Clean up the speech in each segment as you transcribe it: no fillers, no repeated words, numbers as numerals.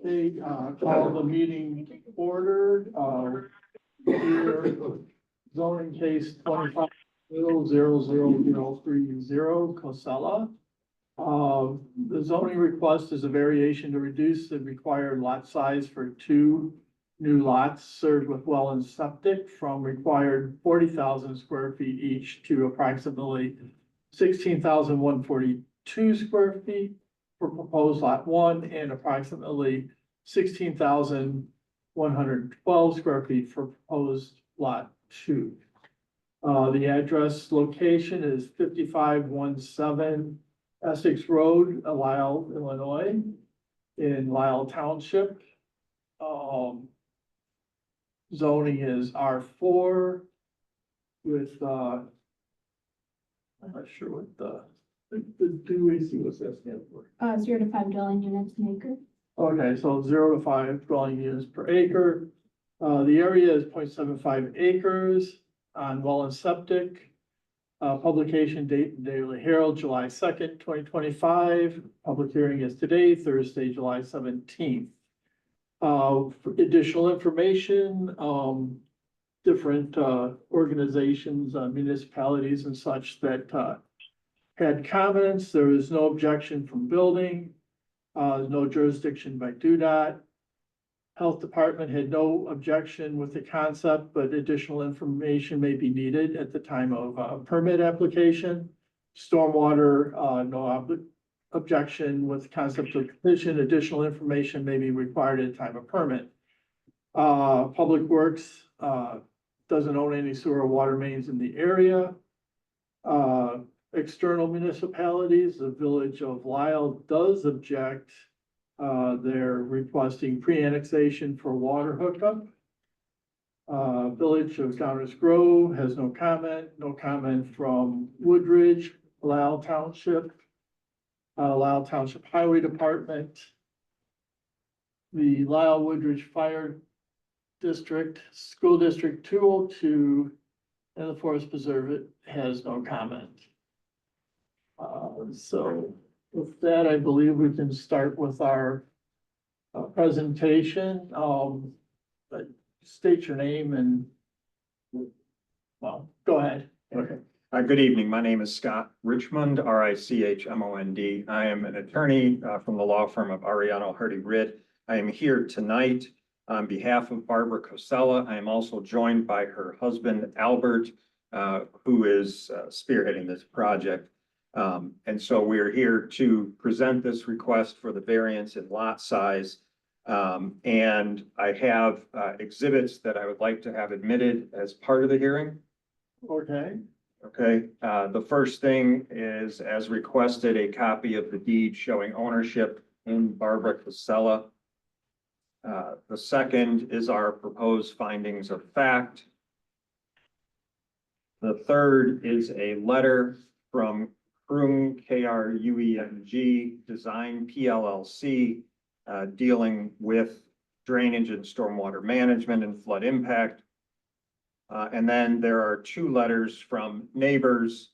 Okay, call the meeting ordered, here, zoning case 25-00030, Cosella. The zoning request is a variation to reduce the required lot size for two new lots served with well and septic from required 40,000 square feet each to approximately 16,142 square feet for proposed lot one and approximately 16,112 square feet for proposed lot two. The address location is 5517 Essex Road, Lisle, Illinois, in Lisle Township. Zoning is R4 with, I'm not sure what the DuPage was that stand for. 0 to 5 dwelling units an acre. Okay, so 0 to 5 dwelling units per acre. The area is 0.75 acres on well and septic. Publication date in Daily Herald, July 2nd, 2025. Public hearing is today, Thursday, July 17th. For additional information, different organizations, municipalities and such that had comments. There was no objection from building. No jurisdiction by DuPage. Health Department had no objection with the concept, but additional information may be needed at the time of permit application. Stormwater, no objection with concept of petition. Additional information may be required at the time of permit. Public Works doesn't own any sewer or water mains in the area. External municipalities, the village of Lisle does object. They're requesting pre-annexation for water hookup. Village of Downers Grove has no comment. No comment from Woodridge, Lisle Township, Lisle Township Highway Department. The Lisle Woodridge Fire District, School District 202, and the Forest Preserve has no comment. So with that, I believe we can start with our presentation. But state your name and, well, go ahead. Okay. Good evening. My name is Scott Richmond, Richmond. I am an attorney from the law firm of Ariano Hardy Ridd. I am here tonight on behalf of Barbara Cosella. I am also joined by her husband, Albert, who is spearheading this project. And so we're here to present this request for the variance in lot size. And I have exhibits that I would like to have admitted as part of the hearing. Okay. Okay. The first thing is, as requested, a copy of the deed showing ownership in Barbara Cosella. The second is our proposed findings of fact. The third is a letter from Krung, K-R-U-E-N-G, Design PLLC, dealing with drainage and stormwater management and flood impact. And then there are two letters from neighbors,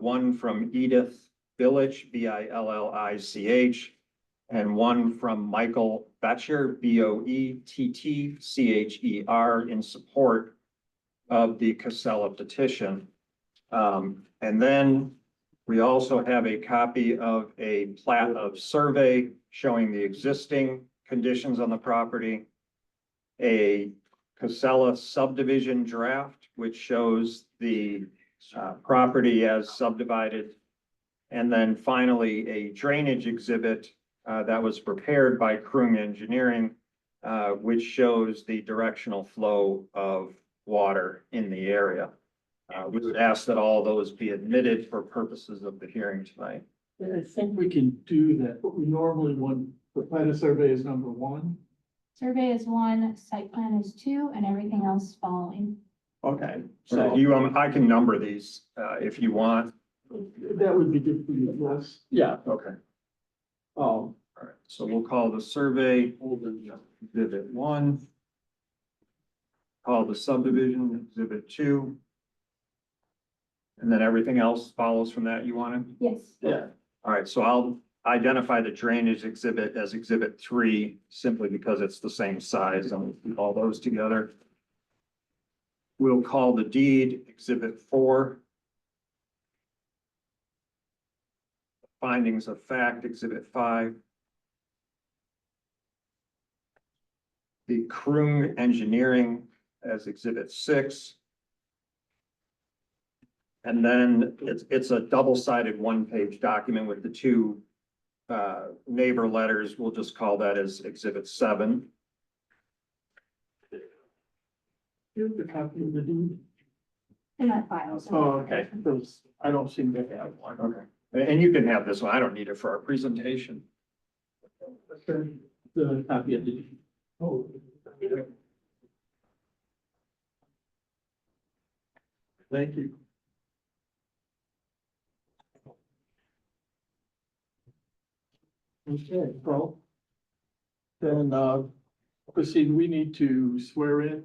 one from Edith Billich, B-I-L-L-I-C-H, and one from Michael Betcher, B-O-E-T-T-C-H-E-R, in support of the Cosella petition. And then we also have a copy of a plat of survey showing the existing conditions on the property, a Cosella subdivision draft, which shows the property as subdivided, and then finally a drainage exhibit that was prepared by Krung Engineering, which shows the directional flow of water in the area. We would ask that all those be admitted for purposes of the hearing tonight. I think we can do that, but we normally want, the plan of survey is number one. Survey is 1, site plan is 2, and everything else is following. Okay, So so you, I can number these if you want. that would be good for you, yes. Yeah. Okay. Oh, All right, so we'll call the survey exhibit 1. Call the subdivision exhibit 2. And then everything else follows from that, you wanted? Yes. yeah. All right, so I'll identify the drainage exhibit as exhibit 3, simply because it's the same size and we'll keep all those together. We'll call the deed exhibit 4. Findings of fact exhibit 5. The Krung engineering as exhibit 6. And then it's a double-sided one-page document with the 2 neighbor letters. We'll just call that as exhibit 7. Here's the copy of the deed. In my files. Oh, okay, because I don't seem to have one. Okay. And you can have this one. I don't need it for our presentation. The copy of the deed. Oh. Thank you. Okay, well. Then, proceed, we need to swear in.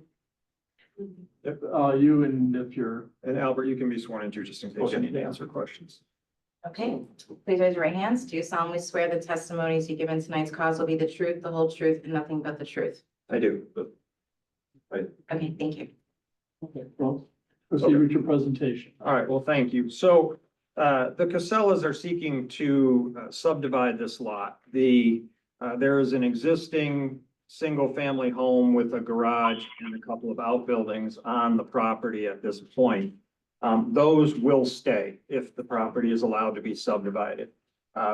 If, you and if you're, And Albert, you can be sworn in too, just in case you Okay. need to answer questions. Okay, please raise your right hands. Do you solemnly swear the testimonies you give in tonight's cause will be the truth, the whole truth, and nothing but the truth? I do, but Okay, thank you. okay, well, proceed with your presentation. all right, well, thank you. So the Casellas are seeking to subdivide this lot. There is an existing single-family home with a garage and a couple of outbuildings on the property at this point. Those will stay if the property is allowed to be subdivided.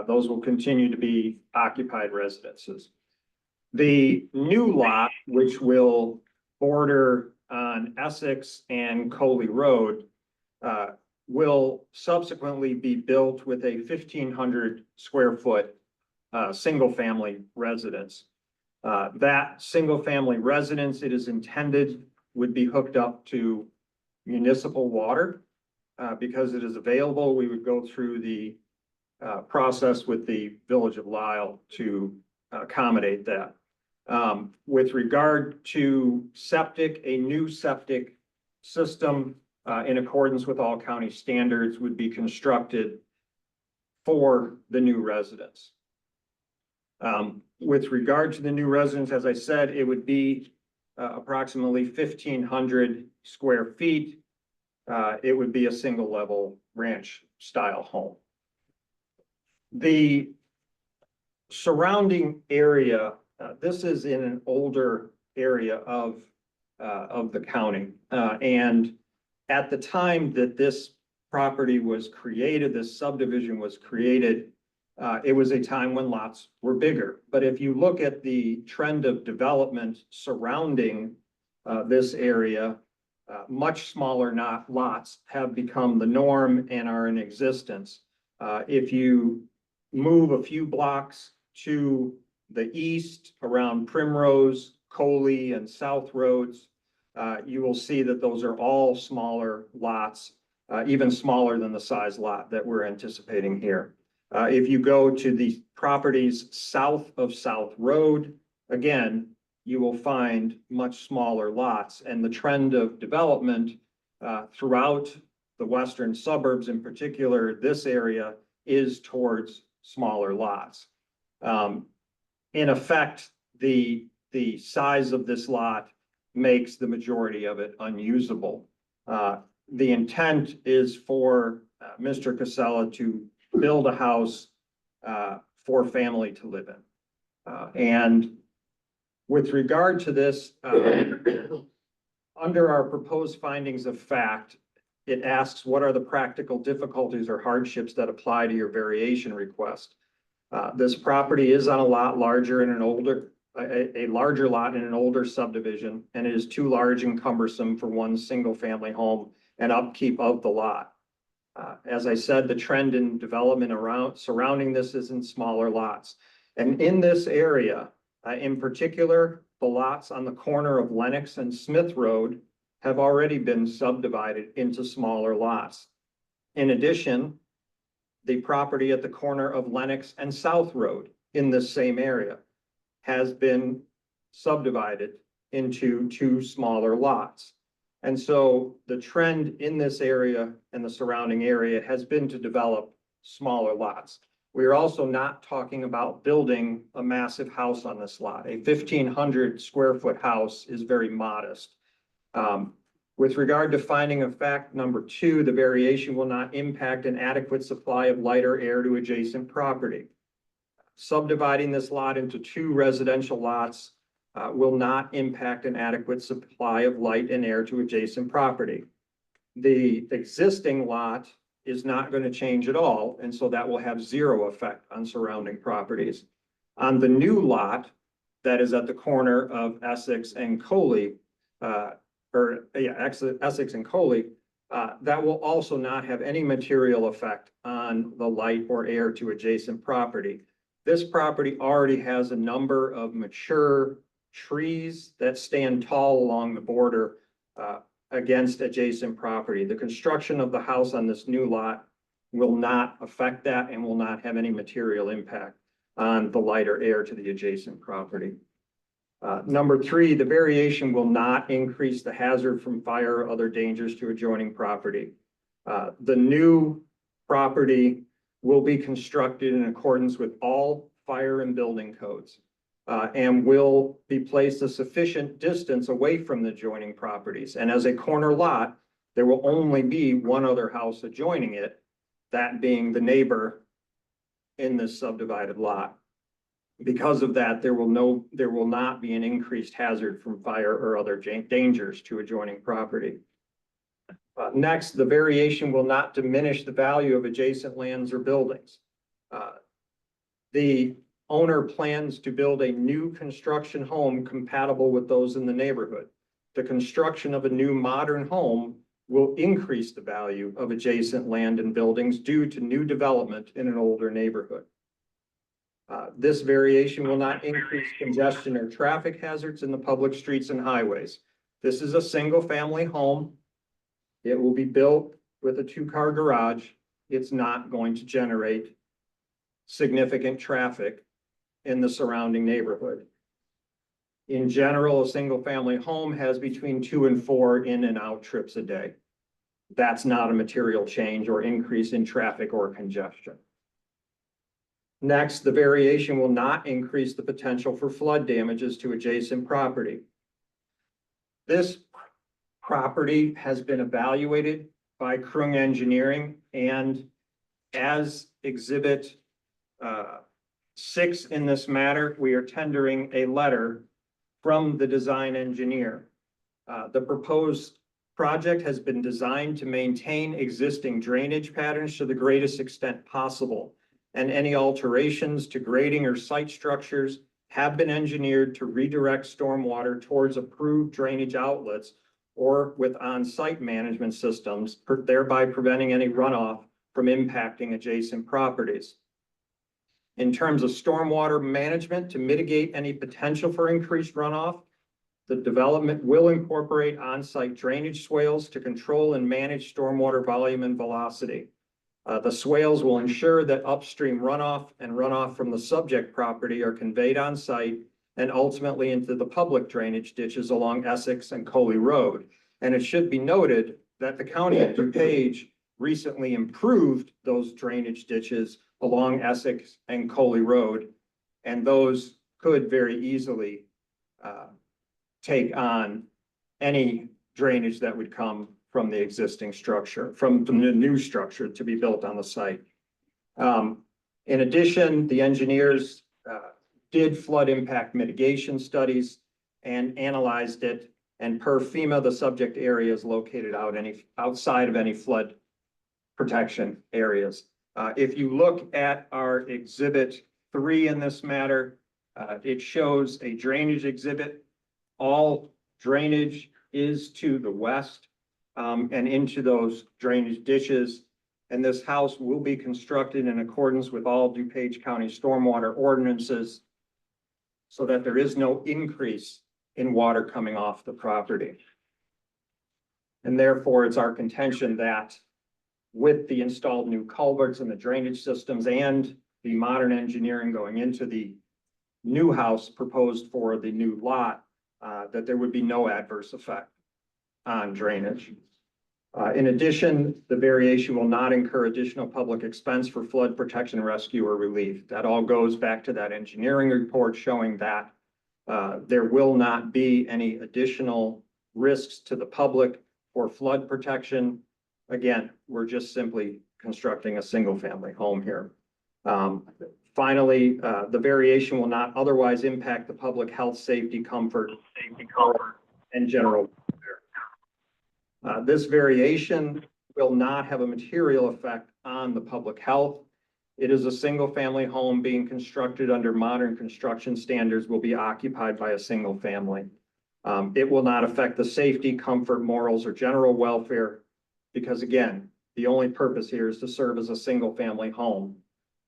Those will continue to be occupied residences. The new lot, which will border on Essex and Coley Road, will subsequently be built with a 1,500 square foot single-family residence. That single-family residence, it is intended, would be hooked up to municipal water. Because it is available, we would go through the process with the Village of Lisle to accommodate that. With regard to septic, a new septic system in accordance with all county standards would be constructed for the new residence. With regard to the new residence, as I said, it would be approximately 1,500 square feet. It would be a single level ranch style home. The surrounding area, this is in an older area of the county. And at the time that this property was created, this subdivision was created, it was a time when lots were bigger. But if you look at the trend of development surrounding this area, much smaller lots have become the norm and are in existence. If you move a few blocks to the east around Primrose, Coley, and South Roads, you will see that those are all smaller lots, even smaller than the size lot that we're anticipating here. If you go to the properties south of South Road, again, you will find much smaller lots, and the trend of development throughout the western suburbs, in particular, this area, is towards smaller lots. In effect, the size of this lot makes the majority of it unusable. The intent is for Mr. Casella to build a house for family to live in. And with regard to this, under our proposed findings of fact, it asks what are the practical difficulties or hardships that apply to your variation request. This property is on a lot larger in an older, a larger lot in an older subdivision, and it is too large and cumbersome for one single family home and upkeep of the lot. As I said, the trend in development surrounding this is in smaller lots. And in this area, in particular, the lots on the corner of Lenox and Smith Road have already been subdivided into smaller lots. In addition, the property at the corner of Lenox and South Road in this same area has been subdivided into 2 smaller lots. And so the trend in this area and the surrounding area has been to develop smaller lots. We are also not talking about building a massive house on this lot. A 1,500 square foot house is very modest. With regard to finding of fact number 2, the variation will not impact an adequate supply of light or air to adjacent property. Subdividing this lot into 2 residential lots will not impact an adequate supply of light and air to adjacent property. The existing lot is not going to change at all, and so that will have 0 effect on surrounding properties. On the new lot that is at the corner of Essex and Coley, Essex and Coley, that will also not have any material effect on the light or air to adjacent property. This property already has a number of mature trees that stand tall along the border against adjacent property. The construction of the house on this new lot will not affect that and will not have any material impact on the light or air to the adjacent property. Number 3, the variation will not increase the hazard from fire or other dangers to adjoining property. The new property will be constructed in accordance with all fire and building codes. And will be placed a sufficient distance away from the adjoining properties. And as a corner lot, there will only be one other house adjoining it, that being the neighbor in this subdivided lot. Because of that, there will not be an increased hazard from fire or other dangers to adjoining property. Next, the variation will not diminish the value of adjacent lands or buildings. The owner plans to build a new construction home compatible with those in the neighborhood. The construction of a new modern home will increase the value of adjacent land and buildings due to new development in an older neighborhood. This variation will not increase congestion or traffic hazards in the public streets and highways. This is a single-family home. It will be built with a 2-car garage. It's not going to generate significant traffic in the surrounding neighborhood. In general, a single-family home has between 2 and 4 in and out trips a day. That's not a material change or increase in traffic or congestion. Next, the variation will not increase the potential for flood damages to adjacent property. This property has been evaluated by Krung Engineering, and as exhibit 6 in this matter, we are tendering a letter from the design engineer. The proposed project has been designed to maintain existing drainage patterns to the greatest extent possible, and any alterations to grading or site structures have been engineered to redirect stormwater towards approved drainage outlets or with on-site management systems, thereby preventing any runoff from impacting adjacent properties. In terms of stormwater management, to mitigate any potential for increased runoff, the development will incorporate on-site drainage swales to control and manage stormwater volume and velocity. The swales will ensure that upstream runoff and runoff from the subject property are conveyed on site and ultimately into the public drainage ditches along Essex and Coley Road. And it should be noted that the county of DuPage recently improved those drainage ditches along Essex and Coley Road, and those could very easily take on any drainage that would come from the existing structure, from the new structure to be built on the site. In addition, the engineers did flood impact mitigation studies and analyzed it, and per FEMA, the subject area is located outside of any flood protection areas. If you look at our exhibit 3 in this matter, it shows a drainage exhibit. All drainage is to the west and into those drainage ditches. And this house will be constructed in accordance with all DuPage County stormwater ordinances so that there is no increase in water coming off the property. And therefore, it's our contention that with the installed new culverts and the drainage systems and the modern engineering going into the new house proposed for the new lot, that there would be no adverse effect on drainage. In addition, the variation will not incur additional public expense for flood protection, rescue, or relief. That all goes back to that engineering report showing that there will not be any additional risks to the public for flood protection. Again, we're just simply constructing a single-family home here. Finally, the variation will not otherwise impact the public health, safety, comfort, and general welfare. This variation will not have a material effect on the public health. It is a single-family home being constructed under modern construction standards, will be occupied by a single family. It will not affect the safety, comfort, morals, or general welfare, because again, the only purpose here is to serve as a single-family home.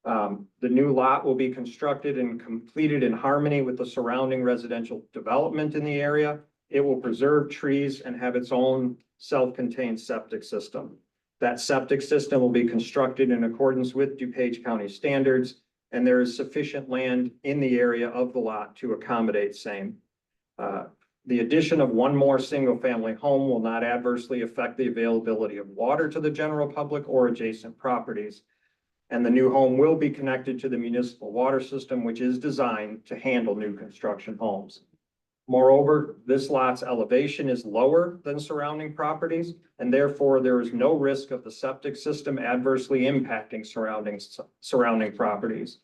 The new lot will be constructed and completed in harmony with the surrounding residential development in the area. It will preserve trees and have its own self-contained septic system. That septic system will be constructed in accordance with DuPage County standards, and there is sufficient land in the area of the lot to accommodate same. The addition of one more single-family home will not adversely affect the availability of water to the general public or adjacent properties. And the new home will be connected to the municipal water system, which is designed to handle new construction homes. Moreover, this lot's elevation is lower than surrounding properties, and therefore there is no risk of the septic system adversely impacting surrounding properties.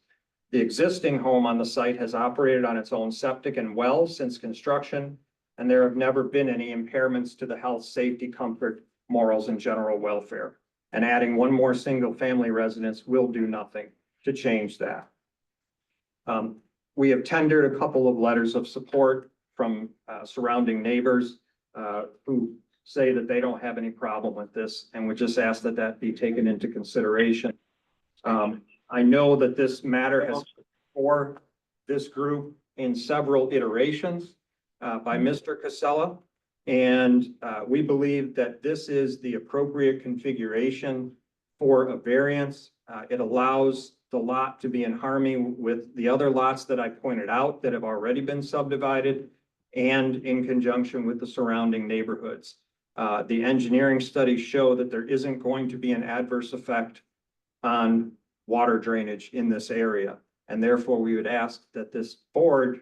The existing home on the site has operated on its own septic and well since construction, and there have never been any impairments to the health, safety, comfort, morals, and general welfare. And adding one more single-family residence will do nothing to change that. We have tendered a couple of letters of support from surrounding neighbors who say that they don't have any problem with this, and would just ask that that be taken into consideration. I know that this matter has been before this group in several iterations by Mr. Casella, and we believe that this is the appropriate configuration for a variance. It allows the lot to be in harmony with the other lots that I pointed out that have already been subdivided, and in conjunction with the surrounding neighborhoods. The engineering studies show that there isn't going to be an adverse effect on water drainage in this area. And therefore, we would ask that this board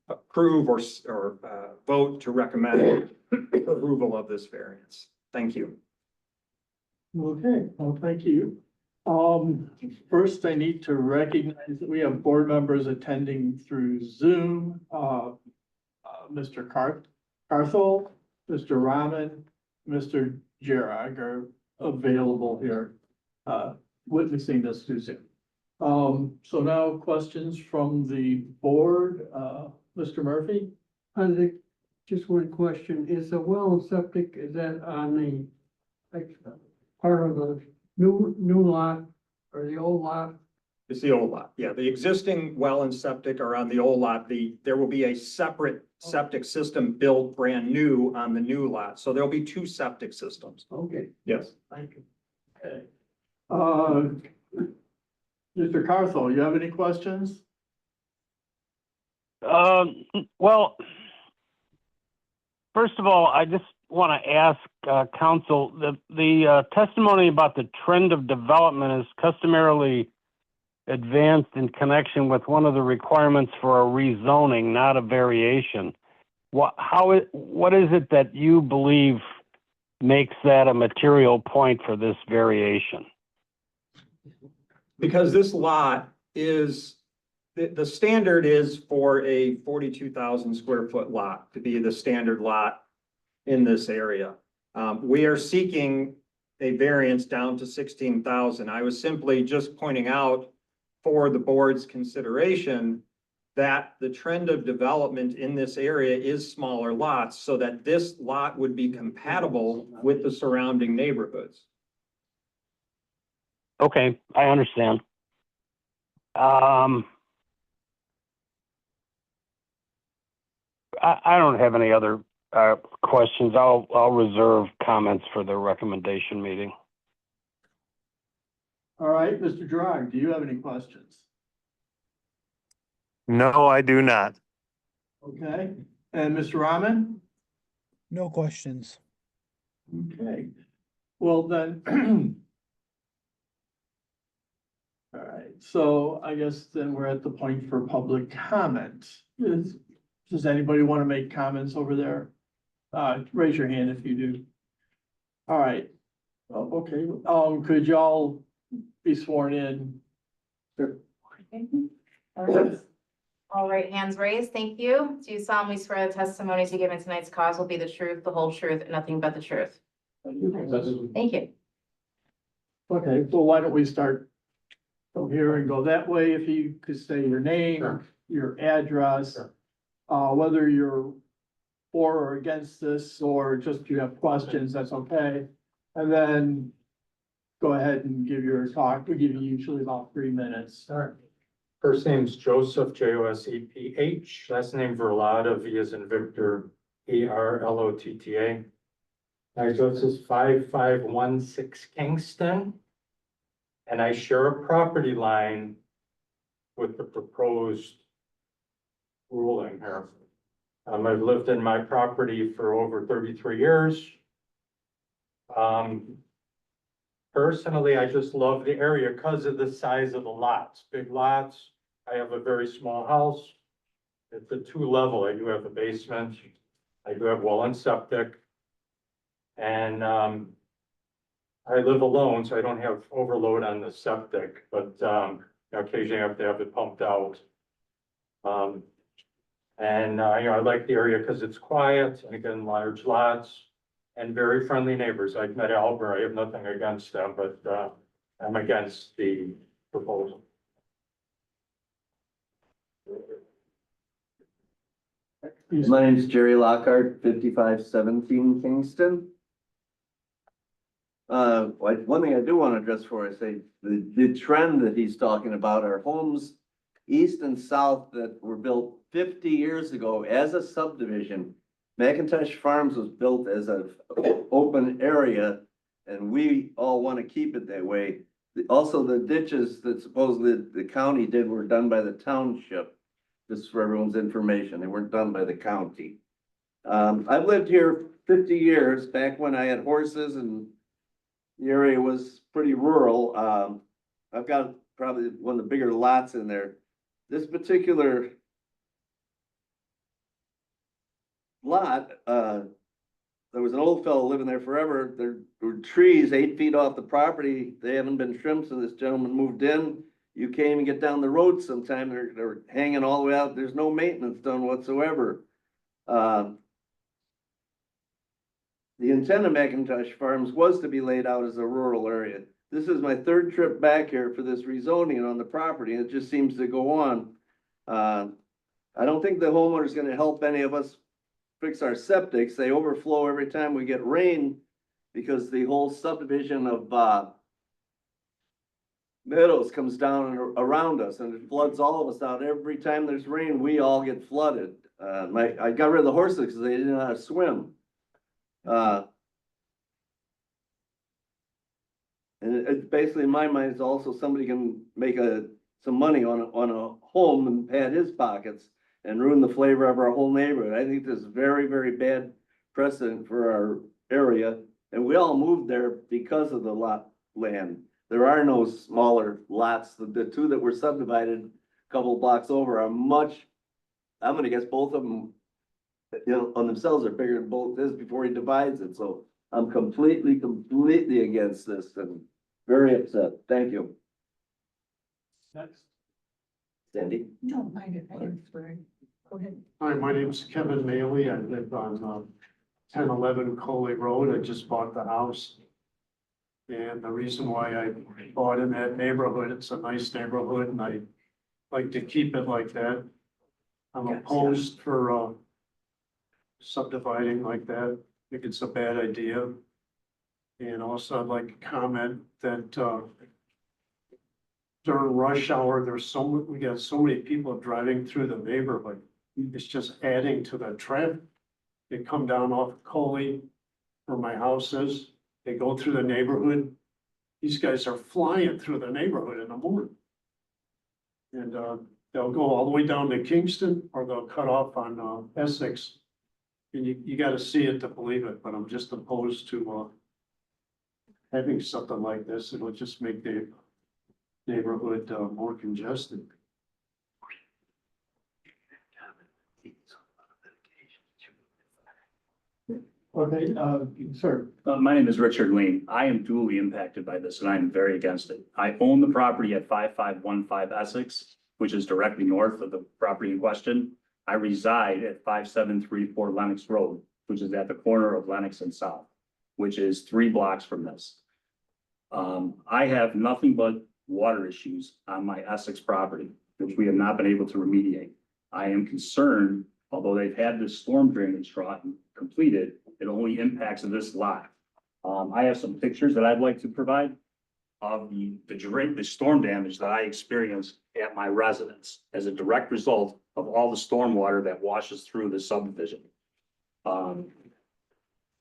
approve or vote to recommend approval of this variance. Thank you. Okay, well, thank you. First, I need to recognize that we have board members attending through Zoom. Mr. Carthel, Mr. Rahman, Mr. Jirag are available here, witnessing this through Zoom. So now questions from the board. Mr. Murphy? I think just one question, is the well and septic, is that on the, like, part of the new lot or the old lot? It's the old lot. Yeah, the existing well and septic are on the old lot. There will be a separate septic system built brand new on the new lot. So there'll be two septic systems. Okay, Yes. thank you. Okay. Mr. Carthel, you have any questions? Well, first of all, I just want to ask council, the testimony about the trend of development is customarily advanced in connection with one of the requirements for a rezoning, not a variation. What is it that you believe makes that a material point for this variation? Because this lot is, the standard is for a 42,000 square foot lot to be the standard lot in this area. We are seeking a variance down to 16,000. I was simply just pointing out for the board's consideration that the trend of development in this area is smaller lots, so that this lot would be compatible with the surrounding neighborhoods. Okay, I understand. I don't have any other questions. I'll reserve comments for the recommendation meeting. All right, Mr. Jirag, do you have any questions? No, I do not. Okay, and Mr. Rahman? No questions. Okay, Well, then. All right, so I guess then we're at the point for public comment. Does anybody want to make comments over there? Raise your hand if you do. All right. Okay, could y'all be sworn in? All right, hands raised. Thank you. Do you solemnly swear the testimonies you give in tonight's cause will be the truth, the whole truth, and nothing but the truth? Thank you. Okay, well, why don't we start from here and go that way? If you could say your name, your address, whether you're for or against this, or just you have questions, that's okay. And then go ahead and give your talk. We give you usually about 3 minutes. All right. First name's Joseph, Joseph. Last name Verlotta, V as in Victor, Erlotta. My address is 5516 Kingston. And I share a property line with the proposed ruling here. I've lived in my property for over 33 years. Personally, I just love the area because of the size of the lots, big lots. I have a very small house. It's a 2-level. I do have a basement. I do have well and septic. And I live alone, so I don't have overload on the septic, but occasionally I have to have it pumped out. I like the area because it's quiet and again, large lots. And very friendly neighbors. I've met Albert. I have nothing against them, but I'm against the proposal. My name's Jerry Lockhart, 5517 Kingston. One thing I do want to address before I say, the trend that he's talking about are homes east and south that were built 50 years ago as a subdivision. McIntosh Farms was built as an open area, and we all want to keep it that way. Also, the ditches that supposedly the county did were done by the township, just for everyone's information. They weren't done by the county. I've lived here 50 years, back when I had horses and the area was pretty rural. I've got probably one of the bigger lots in there. This particular lot, there was an old fellow living there forever. There were trees 8 feet off the property. They haven't been trimmed since this gentleman moved in. You can't even get down the road sometime. They're hanging all the way out. There's no maintenance done whatsoever. The intent of McIntosh Farms was to be laid out as a rural area. This is my 3rd trip back here for this rezoning on the property, and it just seems to go on. I don't think the homeowner is going to help any of us fix our septics. They overflow every time we get rain because the whole subdivision of Meadows comes down around us and it floods all of us out. Every time there's rain, we all get flooded. I got rid of the horses because they didn't know how to swim. And it basically, in my mind, is also somebody can make some money on a home and pad his pockets and ruin the flavor of our whole neighborhood. I think this is very, very bad precedent for our area. And we all moved there because of the lot land. There are no smaller lots. The 2 that were subdivided a couple blocks over are much, I'm gonna guess both of them, on themselves are bigger than both his before he divides it. So I'm completely against this and very upset. Thank you. Next. Sandy? No, I didn't swear. Go ahead. Hi, my name's Kevin Maley. I live on 1011 Coley Road. I just bought the house. And the reason why I bought in that neighborhood, it's a nice neighborhood and I like to keep it like that. I'm opposed for subdividing like that. I think it's a bad idea. And also I'd like to comment that during rush hour, we got so many people driving through the neighborhood. It's just adding to the traffic. They come down off Coley where my house is. They go through the neighborhood. These guys are flying through the neighborhood in the morning. And they'll go all the way down to Kingston or they'll cut off on Essex. And you got to see it to believe it, but I'm just opposed to having something like this, it would just make the neighborhood more congested. Okay, sir. My name is Richard Lean. I am duly impacted by this and I'm very against it. I own the property at 5515 Essex, which is directly north of the property in question. I reside at 5734 Lenox Road, which is at the corner of Lenox and South, which is 3 blocks from this. I have nothing but water issues on my Essex property, which we have not been able to remediate. I am concerned, although they've had this storm drainage completed, it only impacts this lot. I have some pictures that I'd like to provide of the storm damage that I experienced at my residence as a direct result of all the storm water that washes through the subdivision.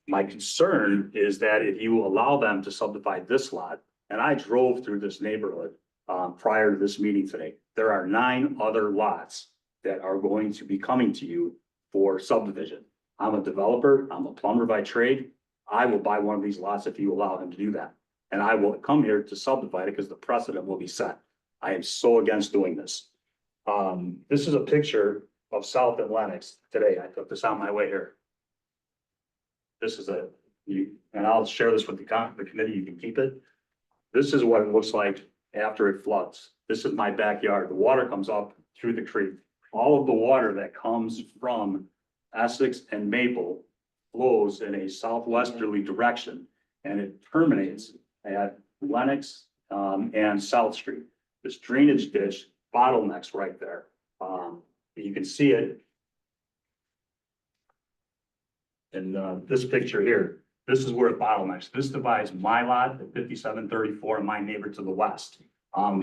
My concern is that if you allow them to subdivide this lot, and I drove through this neighborhood prior to this meeting today, there are 9 other lots that are going to be coming to you for subdivision. I'm a developer, I'm a plumber by trade. I will buy one of these lots if you allow him to do that. And I will come here to subdivide it because the precedent will be set. I am so against doing this. This is a picture of South and Lenox today. I took this on my way here. This is and I'll share this with the committee, you can keep it. This is what it looks like after it floods. This is my backyard. The water comes up through the creek. All of the water that comes from Essex and Maple flows in a southwesterly direction, and it terminates at Lenox and South Street. This drainage ditch bottlenecks right there. You can see it in this picture here. This is where it bottlenecks. This divides my lot at 5734 and my neighbor to the west.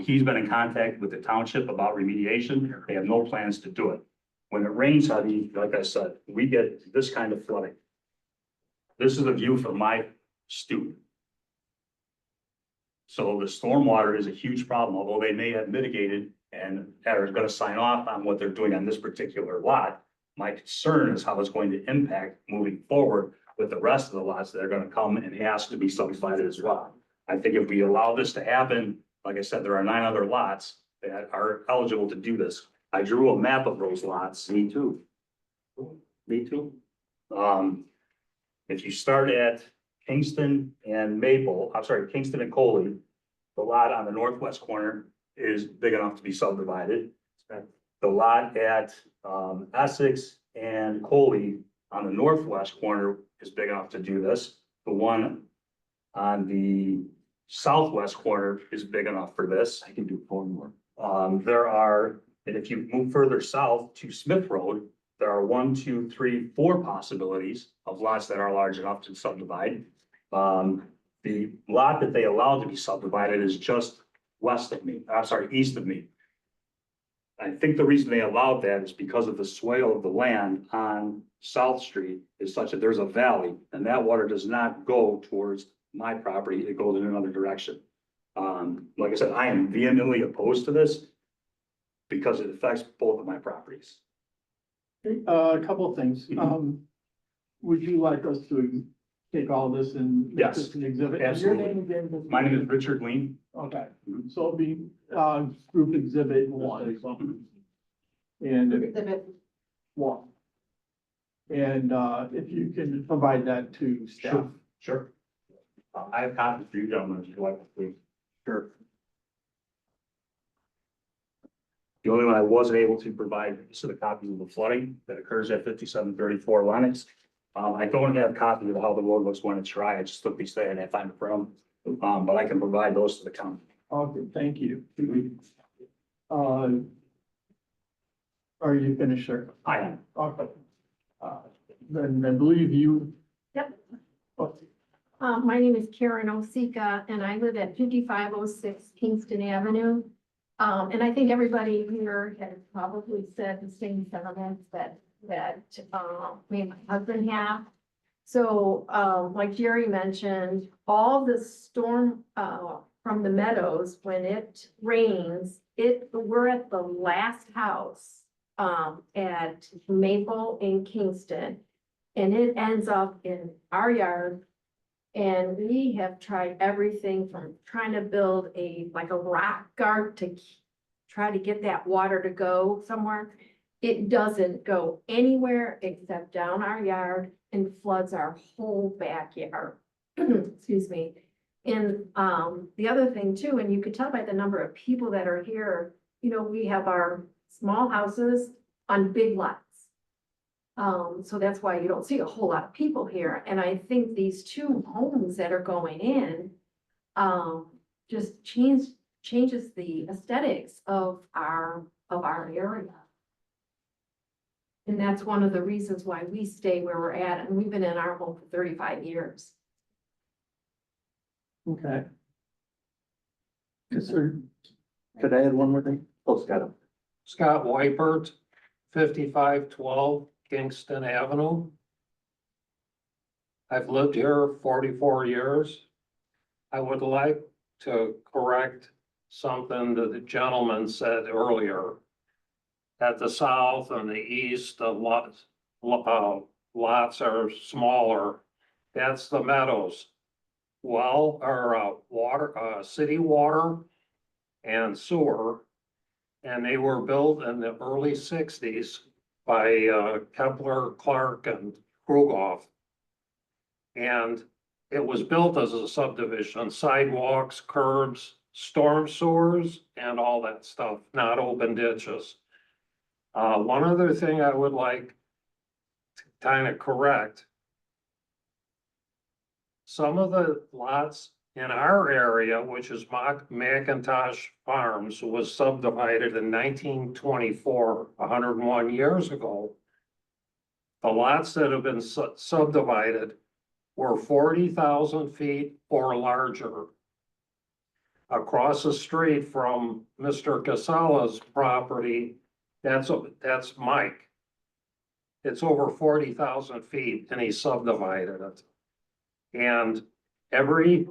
He's been in contact with the township about remediation. They have no plans to do it. When it rains heavy, like I said, we get this kind of flooding. This is a view from my stoop. So the stormwater is a huge problem, although they may have mitigated and are going to sign off on what they're doing on this particular lot. My concern is how it's going to impact moving forward with the rest of the lots that are going to come and ask to be subdivided as well. I think if we allow this to happen, like I said, there are 9 other lots that are eligible to do this. I drew a map of those lots. Me too. Me too. If you start at Kingston and Maple, I'm sorry, Kingston and Coley, the lot on the northwest corner is big enough to be subdivided. The lot at Essex and Coley on the northwest corner is big enough to do this. The one on the southwest corner is big enough for this. I can do 4 more. There are, and if you move further south to Smith Road, there are 1, 2, 3, 4 possibilities of lots that are large enough to subdivide. The lot that they allowed to be subdivided is just west of me, I'm sorry, east of me. I think the reason they allowed that is because of the swale of the land on South Street is such that there's a valley and that water does not go towards my property. It goes in another direction. Like I said, I am vehemently opposed to this because it affects both of my properties. A couple of things. Would you like us to take all this and? make Yes, this an exhibit? And absolutely. Your name again? My name is Richard Lean. Okay, so it'll be, group exhibit 1. And Exhibit. 1. And, if you can provide that to staff. Sure. I have copies for you gentlemen, if you'd like, please. Sure. The only one I wasn't able to provide, these are the copies of the flooding that occurs at 5734 Lenox. I don't have copies of how the road looks when it's dry. I just took these there and I find it from, but I can provide those to the county. Okay, thank you. Are you finished, sir? I am. Okay. Then I believe you. Yep. Oh, My name is Karen Osika and I live at 5506 Kingston Avenue. And I think everybody here has probably said the same sentiments that me and my husband have. So, like Jerry mentioned, all the storm, from the meadows, when it rains, we're at the last house, at Maple in Kingston. And it ends up in our yard And we have tried everything from trying to build like a rock guard to try to get that water to go somewhere. It doesn't go anywhere except down our yard and floods our whole backyard. Excuse me. And, the other thing too, and you could tell by the number of people that are here, you know, we have our small houses on big lots. So that's why you don't see a whole lot of people here. And I think these two homes that are going in, just changes the aesthetics of our area. And that's one of the reasons why we stay where we're at, and we've been in our home for 35 years. Okay. Yes, sir. Could I add one more thing? Oh, Scott. Scott Wypert, 5512 Kingston Avenue. I've lived here 44 years. I would like to correct something that the gentleman said earlier. At the south and the east, the lots are smaller. That's the meadows. Well, or water, city water and sewer. And they were built in the early 60s by Kepler, Clark, and Krugoff. And it was built as a subdivision, sidewalks, curbs, storm sewers, and all that stuff, not open ditches. One other thing I would like to kind of correct. Some of the lots in our area, which is McIntosh Farms, was subdivided in 1924, 101 years ago. The lots that have been subdivided were 40,000 feet or larger. Across the street from Mr. Casella's property, that's Mike. It's over 40,000 feet and he subdivided it. And every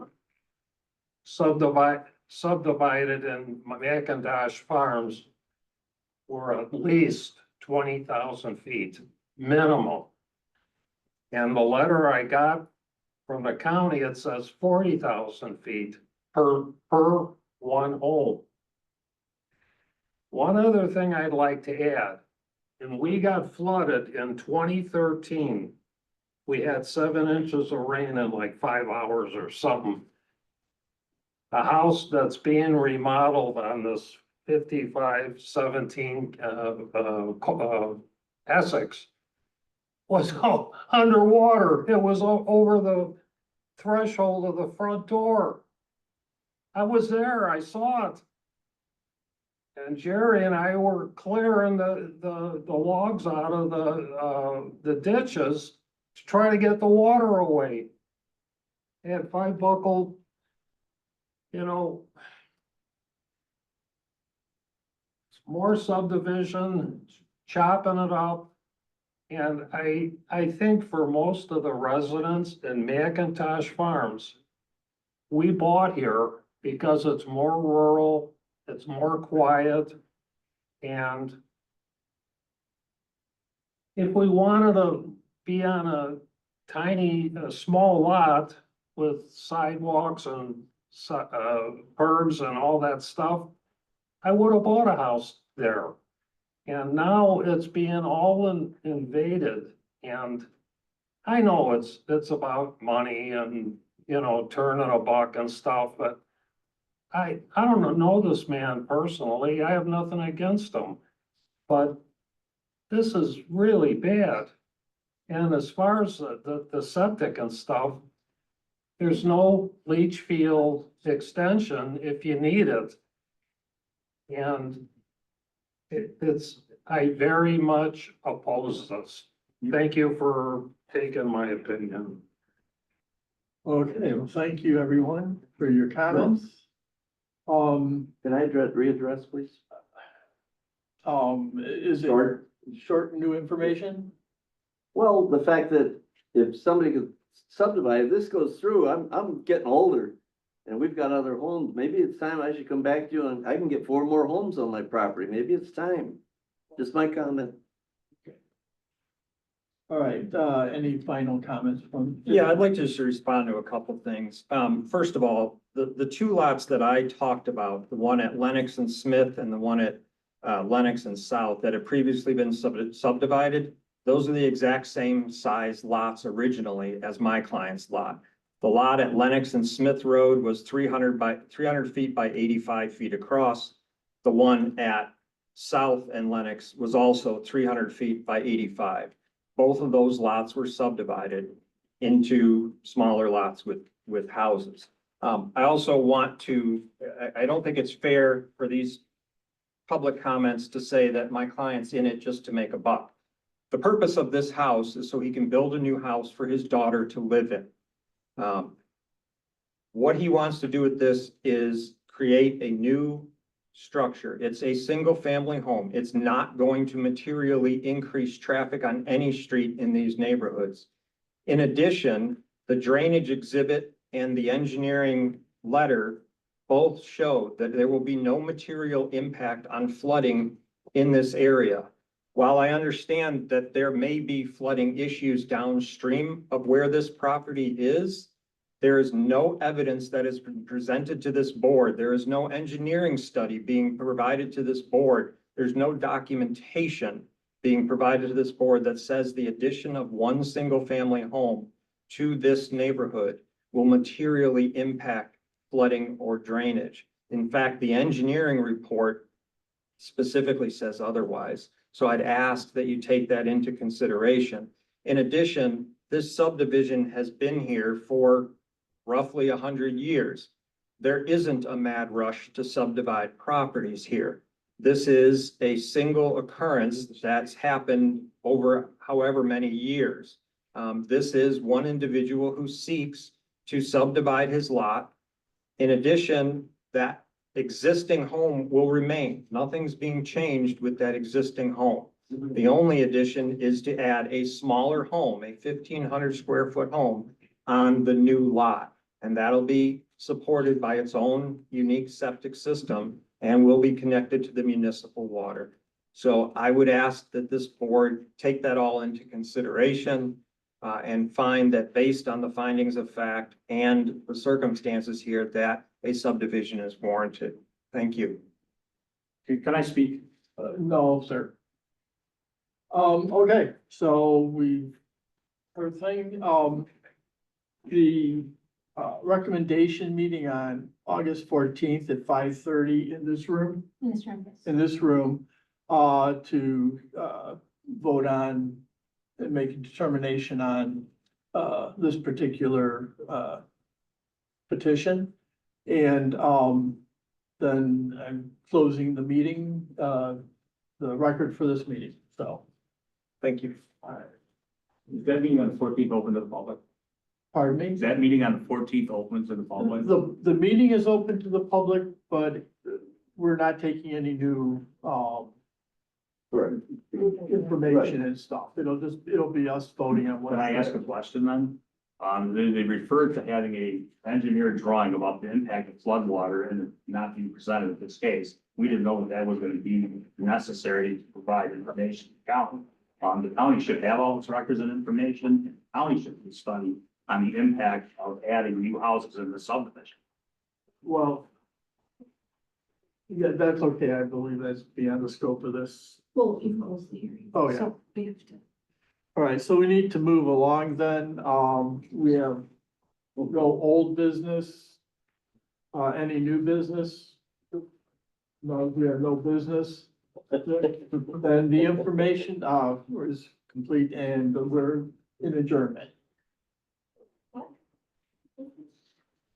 subdivided in McIntosh Farms were at least 20,000 feet minimum. And the letter I got from the county, it says 40,000 feet per one home. One other thing I'd like to add, and we got flooded in 2013. We had 7 inches of rain in like 5 hours or something. A house that's being remodeled on this 5517 Essex was underwater. It was over the threshold of the front door. I was there, I saw it. And Jerry and I were clearing the logs out of the ditches to try to get the water away. And 5 buckled, you know, more subdivision, chopping it up. And I think for most of the residents in McIntosh Farms, we bought here because it's more rural, it's more quiet, and if we wanted to be on a tiny, small lot with sidewalks and curbs and all that stuff, I would have bought a house there. And now it's being all invaded, and I know it's about money and, you know, turning a buck and stuff, but I don't know this man personally. I have nothing against him, but this is really bad. And as far as the septic and stuff, there's no leach field extension if you need it. And I very much oppose this. Thank you for taking my opinion. Okay, well, thank you everyone for your comments. Can I readdress, please? Is it short new information? Well, the fact that if somebody could subdivide, if this goes through, I'm getting older. And we've got other homes. Maybe it's time I should come back to you and I can get 4 more homes on my property. Maybe it's time. Just my comment. All right, any final comments from? Yeah, I'd like to just respond to a couple things. First of all, the two lots that I talked about, the one at Lennox and Smith and the one at Lennox and South that had previously been subdivided, those are the exact same size lots originally as my client's lot. The lot at Lennox and Smith Road was 300 feet by 85 feet across. The one at South and Lennox was also 300 feet by 85. Both of those lots were subdivided into smaller lots with houses. I also want to, I don't think it's fair for these public comments to say that my client's in it just to make a buck. The purpose of this house is so he can build a new house for his daughter to live in. What he wants to do with this is create a new structure. It's a single family home. It's not going to materially increase traffic on any street in these neighborhoods. In addition, the drainage exhibit and the engineering letter both show that there will be no material impact on flooding in this area. While I understand that there may be flooding issues downstream of where this property is, there is no evidence that has been presented to this board. There is no engineering study being provided to this board. There's no documentation being provided to this board that says the addition of one single family home to this neighborhood will materially impact flooding or drainage. In fact, the engineering report specifically says otherwise. So I'd ask that you take that into consideration. In addition, this subdivision has been here for roughly 100 years. There isn't a mad rush to subdivide properties here. This is a single occurrence that's happened over however many years. This is one individual who seeks to subdivide his lot. In addition, that existing home will remain. Nothing's being changed with that existing home. The only addition is to add a smaller home, a 1,500 square foot home on the new lot. And that'll be supported by its own unique septic system and will be connected to the municipal water. So I would ask that this board take that all into consideration and find that based on the findings of fact and the circumstances here, that a subdivision is warranted. Thank you. Can I speak? No, sir. Okay, so everything, the recommendation meeting on August 14th at 5:30 in this room, to vote on and make a determination on this particular petition. And then I'm closing the meeting, the record for this meeting, so. Thank you. Is that meeting on the 14th open to the public? Pardon me? Is that meeting on the 14th open to the public? The meeting is open to the public, but we're not taking any new, information and stuff. It'll be us voting on what. Can I ask a question then? They referred to having a engineered drawing about the impact of floodwater and it not being presented in this case. We didn't know that was going to be necessary to provide information to the county. The county should have all its records and information. The county should be studying on the impact of adding new houses in the subdivision. Well, yeah, that's okay. I believe that's beyond the scope of this. Well, you close the hearing. Oh, yeah. So we have to. All right, so we need to move along then. We have, we'll go old business. Any new business? No, we have no business. Then the information, is complete and we're in adjournment.